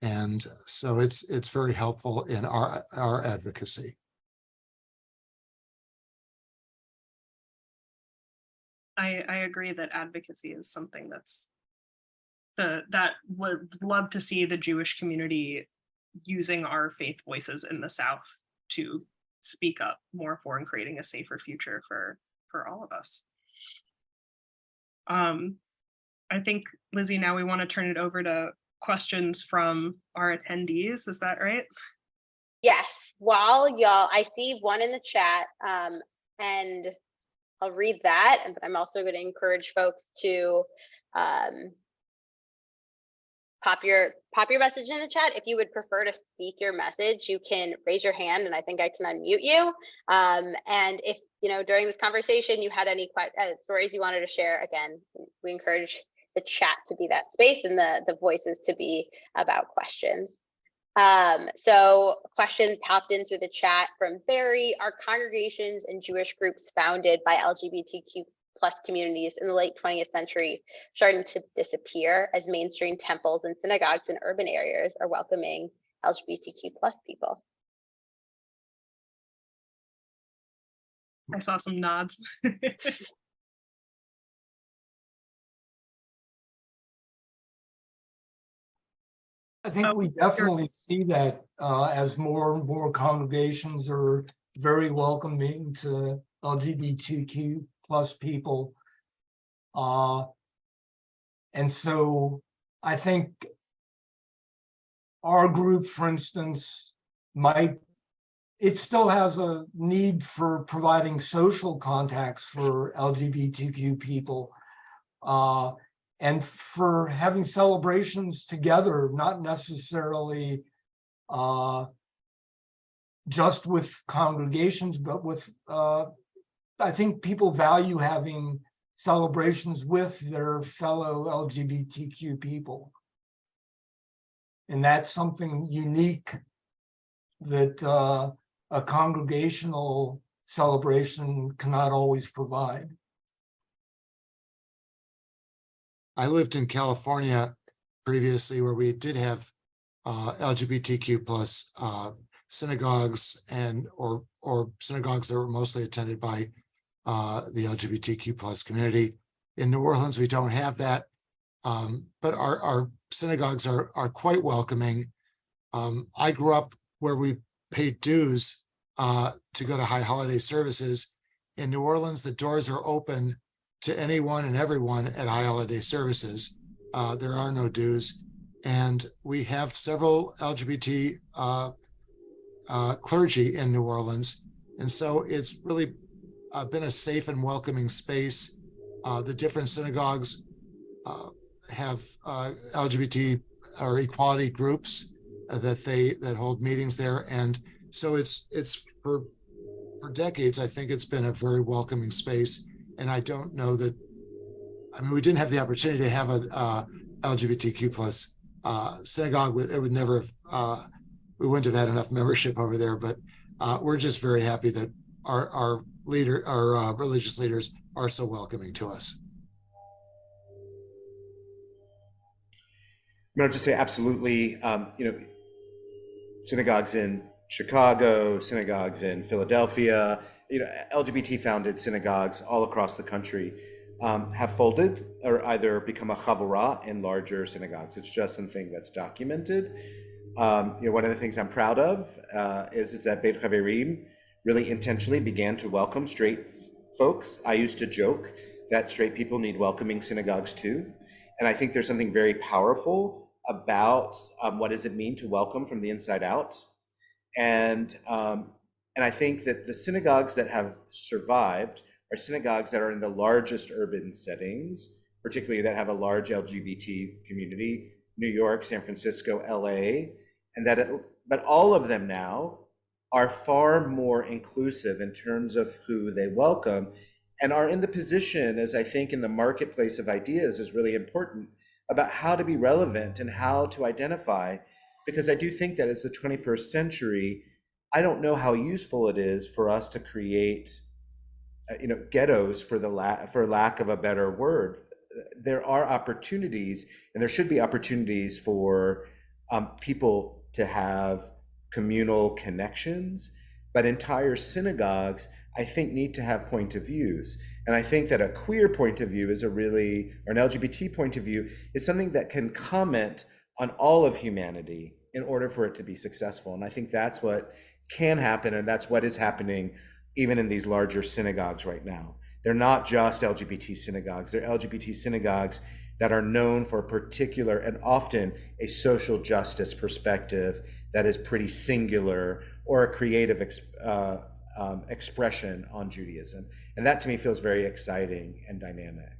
E: And so it's very helpful in our advocacy.
B: I agree that advocacy is something that would love to see the Jewish community using our faith voices in the South to speak up more for and creating a safer future for all of us. I think, Lizzie, now we want to turn it over to questions from our attendees. Is that right?
A: Yes. While y'all, I see one in the chat, and I'll read that, but I'm also going to encourage folks to pop your message in the chat. If you would prefer to speak your message, you can raise your hand and I think I can unmute you. And if during this conversation you had any stories you wanted to share, again, we encourage the chat to be that space and the voices to be about questions. So a question popped in through the chat from Barry. Are congregations and Jewish groups founded by LGBTQ plus communities in the late 20th century starting to disappear as mainstream temples and synagogues in urban areas are welcoming LGBTQ plus people?
B: I saw some nods.
D: I think we definitely see that as more and more congregations are very welcoming to LGBTQ plus people. And so I think our group, for instance, it still has a need for providing social contacts for LGBTQ people. And for having celebrations together, not necessarily just with congregations, but with, I think people value having celebrations with their fellow LGBTQ people. And that's something unique that a congregational celebration cannot always provide.
E: I lived in California previously where we did have LGBTQ plus synagogues or synagogues that were mostly attended by the LGBTQ plus community. In New Orleans, we don't have that, but our synagogues are quite welcoming. I grew up where we paid dues to go to high holiday services. In New Orleans, the doors are open to anyone and everyone at high holiday services. There are no dues. And we have several LGBT clergy in New Orleans. And so it's really been a safe and welcoming space. The different synagogues have LGBT or equality groups that hold meetings there. And so it's for decades, I think it's been a very welcoming space. And I don't know that, I mean, we didn't have the opportunity to have a LGBTQ plus synagogue. It would never have, we wouldn't have had enough membership over there, but we're just very happy that our religious leaders are so welcoming to us.
C: I'm going to just say absolutely, synagogues in Chicago, synagogues in Philadelphia, LGBT founded synagogues all across the country have folded or either become a chavurah in larger synagogues. It's just something that's documented. One of the things I'm proud of is that Beit Haverim really intentionally began to welcome straight folks. I used to joke that straight people need welcoming synagogues too. And I think there's something very powerful about what does it mean to welcome from the inside out. And I think that the synagogues that have survived are synagogues that are in the largest urban settings, particularly that have a large LGBT community, New York, San Francisco, LA, but all of them now are far more inclusive in terms of who they welcome and are in the position, as I think in the marketplace of ideas is really important, about how to be relevant and how to identify, because I do think that as the 21st century, I don't know how useful it is for us to create, ghettos for for lack of a better word. There are opportunities, and there should be opportunities for people to have communal connections, but entire synagogues, I think, need to have point of views. And I think that a queer point of view or an LGBT point of view is something that can comment on all of humanity in order for it to be successful. And I think that's what can happen, and that's what is happening even in these larger synagogues right now. They're not just LGBT synagogues, they're LGBT synagogues that are known for a particular and often a social justice perspective that is pretty singular, or a creative expression on Judaism. And that to me feels very exciting and dynamic.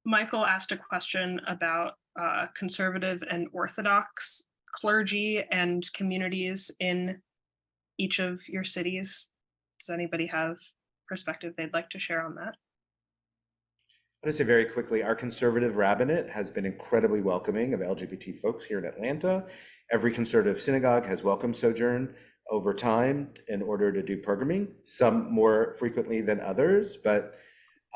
B: Michael asked a question about conservative and Orthodox clergy and communities in each of your cities. Does anybody have perspective they'd like to share on that?
C: I want to say very quickly, our conservative rabbinate has been incredibly welcoming of LGBT folks here in Atlanta. Every conservative synagogue has welcomed Sojourn over time in order to do programming, some more frequently than others. But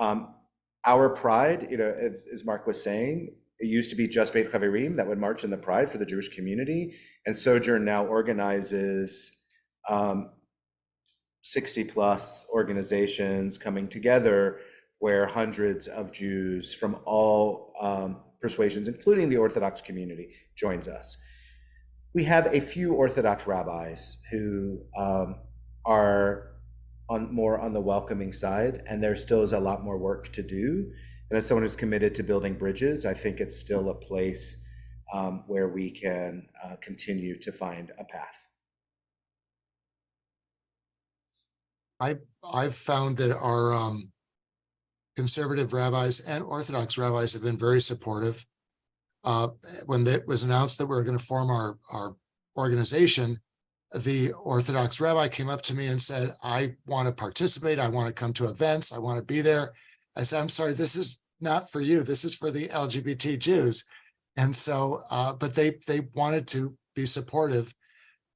C: our pride, as Mark was saying, it used to be just Beit Chaverim that would march in the pride for the Jewish community. And Sojourn now organizes 60 plus organizations coming together, where hundreds of Jews from all persuasions, including the Orthodox community, joins us. We have a few Orthodox rabbis who are more on the welcoming side, and there still is a lot more work to do. And as someone who's committed to building bridges, I think it's still a place where we can continue to find a path.
E: I've found that our conservative rabbis and Orthodox rabbis have been very supportive. When it was announced that we were going to form our organization, the Orthodox rabbi came up to me and said, I want to participate. I want to come to events. I want to be there. I said, I'm sorry, this is not for you. This is for the LGBT Jews. And so, but they wanted to be supportive.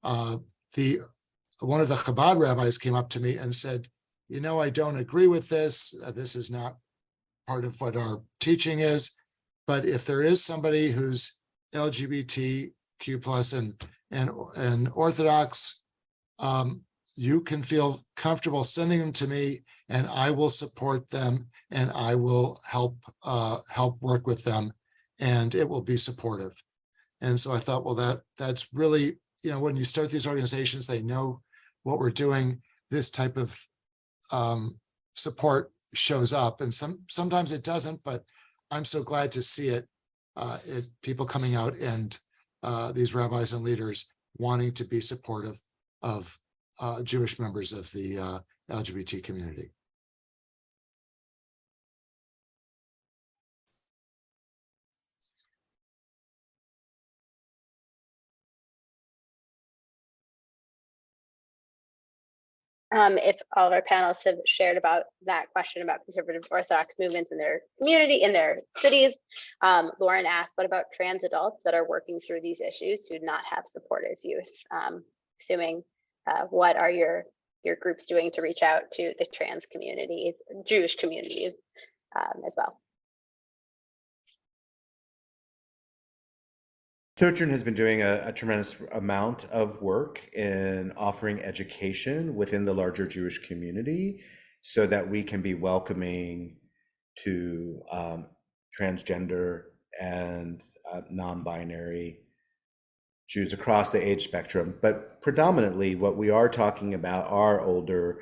E: One of the Chabad rabbis came up to me and said, I don't agree with this. This is not part of what our teaching is. But if there is somebody who's LGBTQ plus and Orthodox, you can feel comfortable sending them to me, and I will support them, and I will help work with them, and it will be supportive. And so I thought, well, that's really, when you start these organizations, they know what we're doing. This type of support shows up, and sometimes it doesn't, but I'm so glad to see it, people coming out and these rabbis and leaders wanting to be supportive of Jewish members of the LGBT community.
A: If all of our panelists have shared about that question about conservative Orthodox movements in their community, in their cities, Lauren asked, what about trans adults that are working through these issues who do not have support as youth? Assuming, what are your groups doing to reach out to the trans communities, Jewish communities as well?
C: Sojourn has been doing a tremendous amount of work in offering education within the larger Jewish community so that we can be welcoming to transgender and non-binary Jews across the age spectrum. But predominantly what we are talking about are older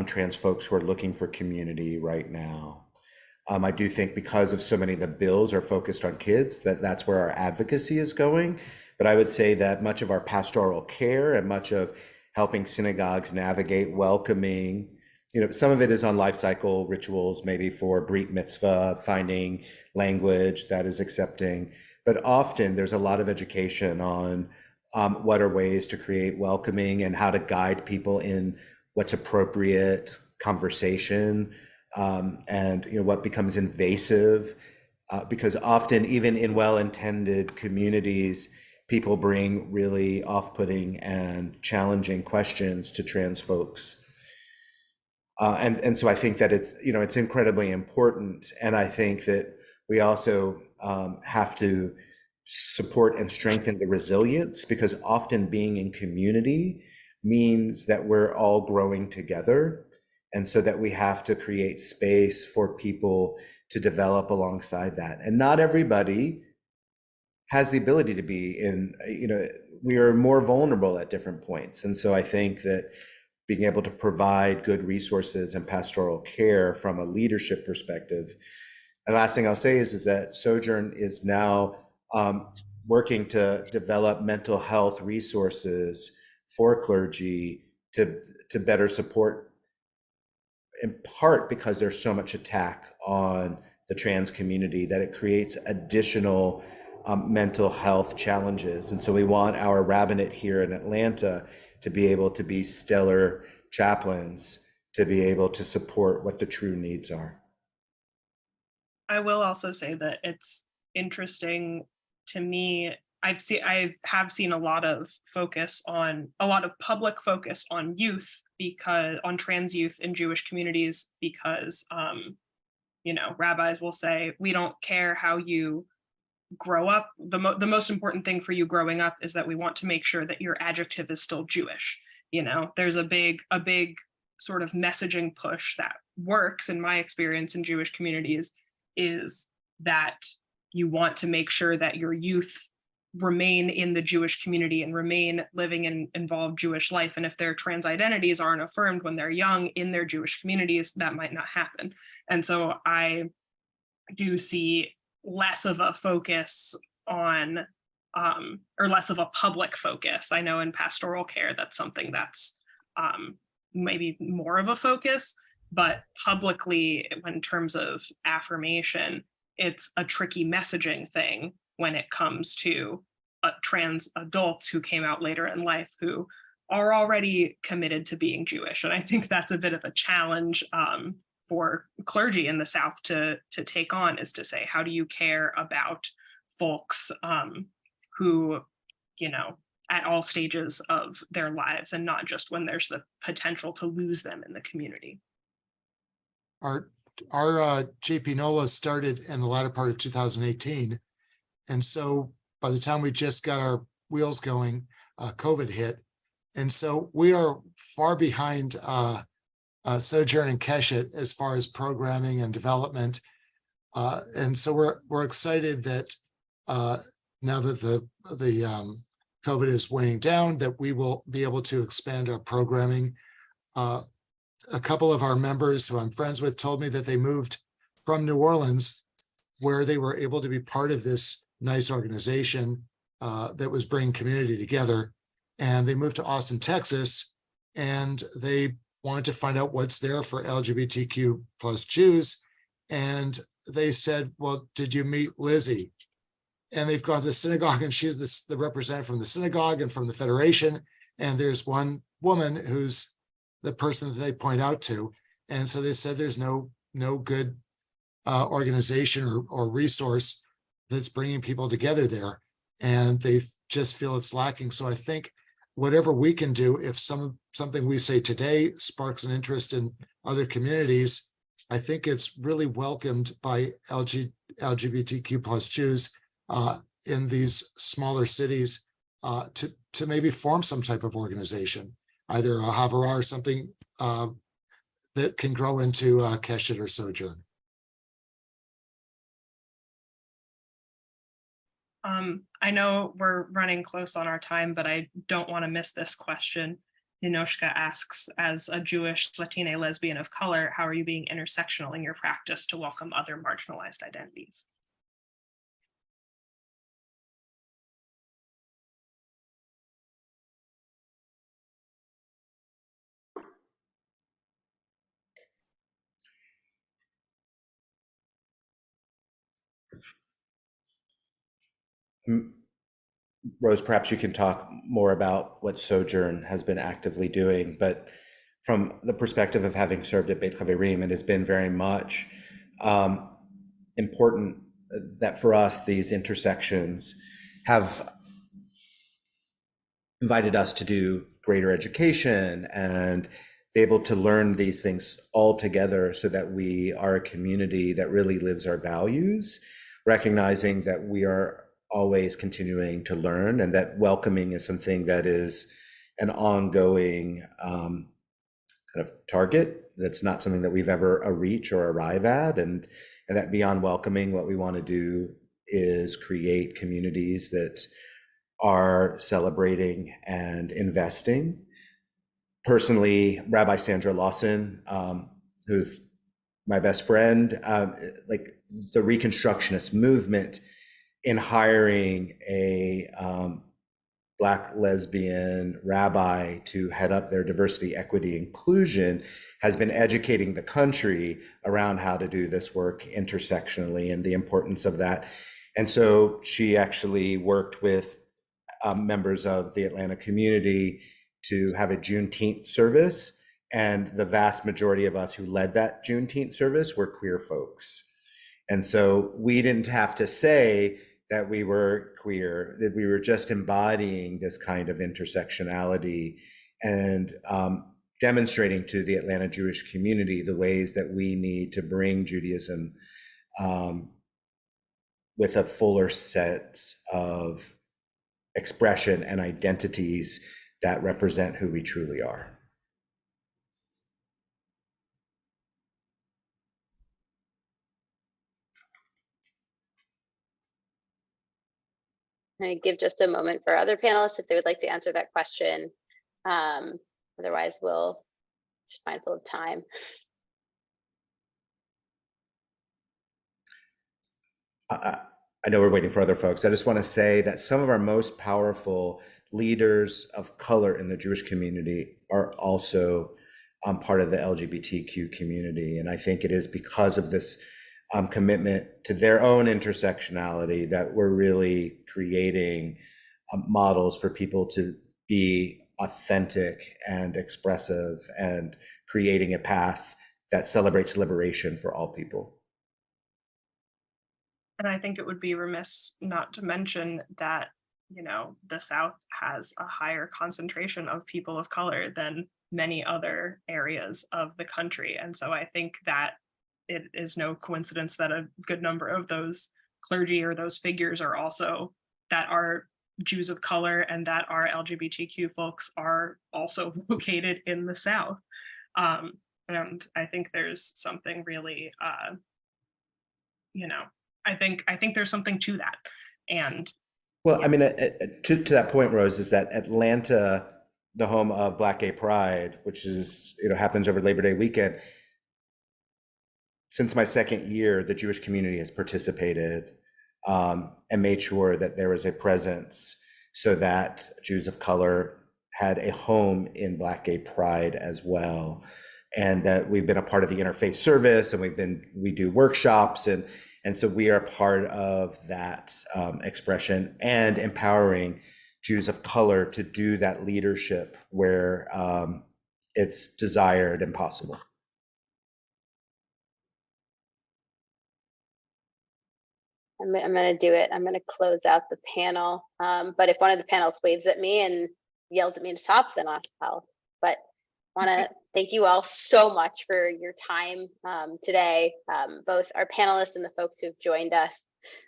C: trans folks who are looking for community right now. I do think because of so many of the bills are focused on kids, that's where our advocacy is going. But I would say that much of our pastoral care and much of helping synagogues navigate welcoming, some of it is on life cycle rituals, maybe for Brit Mitzvah, finding language that is accepting. But often there's a lot of education on what are ways to create welcoming and how to guide people in what's appropriate conversation. And what becomes invasive, because often even in well-intended communities, people bring really off-putting and challenging questions to trans folks. And so I think that it's incredibly important. And I think that we also have to support and strengthen the resilience, because often being in community means that we're all growing together. And so that we have to create space for people to develop alongside that. And not everybody has the ability to be we are more vulnerable at different points. And so I think that being able to provide good resources and pastoral care from a leadership perspective. And the last thing I'll say is that Sojourn is now working to develop mental health resources for clergy to better support, in part because there's so much attack on the trans community that it creates additional mental health challenges. And so we want our rabbinate here in Atlanta to be able to be stellar chaplains, to be able to support what the true needs are.
B: I will also say that it's interesting to me. I have seen a lot of public focus on youth, because on trans youth in Jewish communities, because rabbis will say, we don't care how you grow up. The most important thing for you growing up is that we want to make sure that your adjective is still Jewish. There's a big sort of messaging push that works in my experience in Jewish communities, is that you want to make sure that your youth remain in the Jewish community and remain living in involved Jewish life. And if their trans identities aren't affirmed when they're young in their Jewish communities, that might not happen. And so I do see less of a focus on, or less of a public focus. I know in pastoral care, that's something that's maybe more of a focus, but publicly, in terms of affirmation, it's a tricky messaging thing when it comes to trans adults who came out later in life who are already committed to being Jewish. And I think that's a bit of a challenge for clergy in the South to take on, is to say, how do you care about folks who, at all stages of their lives, and not just when there's the potential to lose them in the community.
E: Our JPNOLA started in the latter part of 2018. And so by the time we just got our wheels going, COVID hit. And so we are far behind SOJOURN and KESHET as far as programming and development. And so we're excited that now that the COVID is waning down, that we will be able to expand our programming. A couple of our members who I'm friends with told me that they moved from New Orleans, where they were able to be part of this nice organization that was bringing community together. And they moved to Austin, Texas, and they wanted to find out what's there for LGBTQ plus Jews. And they said, well, did you meet Lizzie? And they've gone to the synagogue, and she's the representative from the synagogue and from the Federation. And there's one woman who's the person that they point out to. And so they said there's no good organization or resource that's bringing people together there. And they just feel it's lacking. So I think whatever we can do, if something we say today sparks an interest in other communities, I think it's really welcomed by LGBTQ plus Jews in these smaller cities to maybe form some type of organization, either a Havara or something that can grow into KESHET or SOJOURN.
B: I know we're running close on our time, but I don't want to miss this question. Ninoshka asks, as a Jewish Latina lesbian of color, how are you being intersectional in your practice to welcome other marginalized identities?
C: Rose, perhaps you can talk more about what Sojourn has been actively doing, but from the perspective of having served at Beit Haverim, it has been very much important that for us, these intersections have invited us to do greater education and be able to learn these things all together so that we are a community that really lives our values, recognizing that we are always continuing to learn and that welcoming is something that is an ongoing kind of target. That's not something that we've ever reach or arrive at. And that beyond welcoming, what we want to do is create communities that are celebrating and investing. Personally, Rabbi Sandra Lawson, who's my best friend, like the Reconstructionist movement in hiring a Black lesbian rabbi to head up their diversity, equity, inclusion has been educating the country around how to do this work intersectionally and the importance of that. And so she actually worked with members of the Atlanta community to have a Juneteenth service. And the vast majority of us who led that Juneteenth service were queer folks. And so we didn't have to say that we were queer, that we were just embodying this kind of intersectionality and demonstrating to the Atlanta Jewish community the ways that we need to bring Judaism with a fuller set of expression and identities that represent who we truly are.
A: I give just a moment for other panelists if they would like to answer that question. Otherwise, we'll just mindful of time.
C: I know we're waiting for other folks. I just want to say that some of our most powerful leaders of color in the Jewish community are also part of the LGBTQ community. And I think it is because of this commitment to their own intersectionality that we're really creating models for people to be authentic and expressive and creating a path that celebrates liberation for all people.
B: And I think it would be remiss not to mention that, you know, the South has a higher concentration of people of color than many other areas of the country. And so I think that it is no coincidence that a good number of those clergy or those figures are also that are Jews of color and that are LGBTQ folks are also located in the South. And I think there's something really, you know, I think there's something to that. And
C: well, I mean, to that point, Rose, is that Atlanta, the home of Black Gay Pride, which is, you know, happens over Labor Day weekend. Since my second year, the Jewish community has participated and made sure that there was a presence so that Jews of color had a home in Black Gay Pride as well. And that we've been a part of the interfaith service and we do workshops and so we are part of that expression and empowering Jews of color to do that leadership where it's desired and possible.
A: I'm going to do it. I'm going to close out the panel. But if one of the panelists waves at me and yells at me to stop, then I'll. But want to thank you all so much for your time today, both our panelists and the folks who've joined us.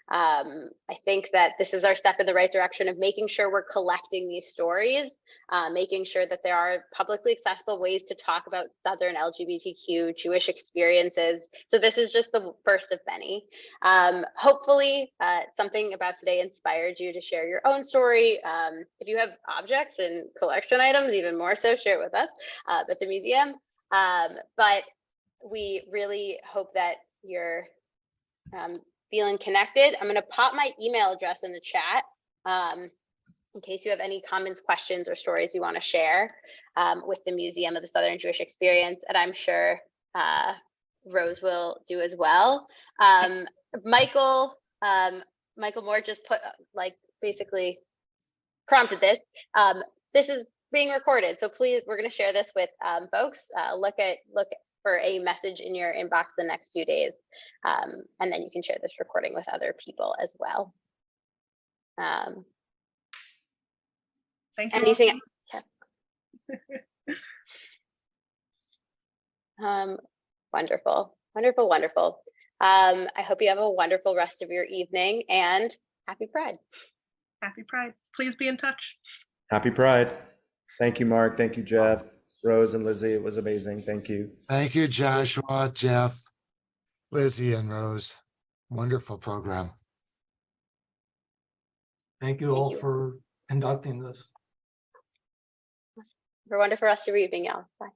A: I think that this is our step in the right direction of making sure we're collecting these stories, making sure that there are publicly accessible ways to talk about Southern LGBTQ Jewish experiences. So this is just the first of many. Hopefully something about today inspired you to share your own story. If you have objects and collection items, even more so, share it with us at the museum. But we really hope that you're feeling connected. I'm going to pop my email address in the chat in case you have any comments, questions, or stories you want to share with the Museum of the Southern Jewish Experience, and I'm sure Rose will do as well. Michael Moore just put basically prompted this. This is being recorded, so please, we're going to share this with folks. Look for a message in your inbox the next few days, and then you can share this recording with other people as well.
B: Thank you.
A: Anything? Wonderful, wonderful, wonderful. I hope you have a wonderful rest of your evening and happy Pride.
B: Happy Pride. Please be in touch.
C: Happy Pride. Thank you, Mark. Thank you, Jeff, Rose, and Lizzie. It was amazing. Thank you.
E: Thank you, Joshua, Jeff, Lizzie, and Rose. Wonderful program.
D: Thank you all
A: you.
D: for conducting this.
A: Have a wonderful rest of your evening, y'all. Bye.